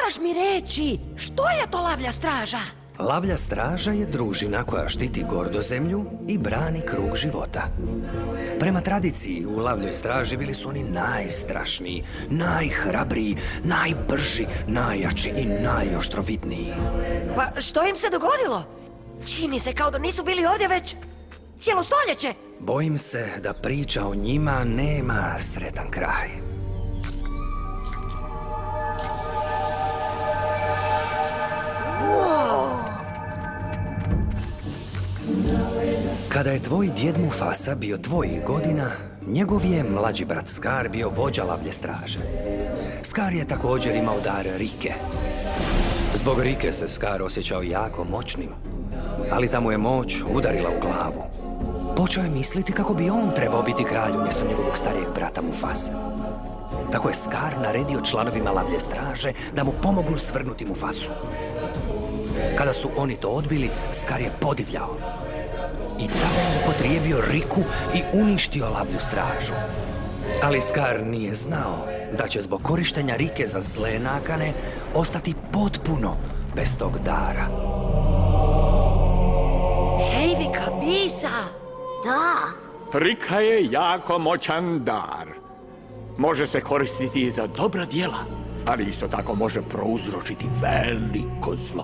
Moraš mi reći, što je to lavlja straža? Lavlja straža je družina koja štiti Gordozemlju i brani krug života. Prema tradiciji, u lavljoj straži bili su oni najstrašniji, najhrabriji, najbrži, najjači i najoštrovidniji. Pa što im se dogodilo? Čini se kao da nisu bili ovdje već cijelo stoljeće. Bojim se da priča o njima nema sretan kraj. Kada je tvoj djed Mufasa bio tvojih godina, njegov je mlađi brat Scar bio vođa lavlje straže. Scar je također imao dar Rike. Zbog Rike se Scar osjećao jako moćnim, ali ta mu je moć udarila u glavu. Počeo je misliti kako bi on trebao biti kralj umjesto njegovog starijeg brata Mufasa. Tako je Scar naredio članovima lavlje straže da mu pomognu svrgnuti Mufasu. Kada su oni to odbili, Scar je podivljao. I tada je upotrijebio Riku i uništio lavlju stražu. Ali Scar nije znao da će zbog korištenja Rike za zle nakane ostati potpuno bez tog dara. Hej, vika bisa! Da. Rika je jako moćan dar. Može se koristiti i za dobra djela, ali isto tako može prouzročiti veliko zlo.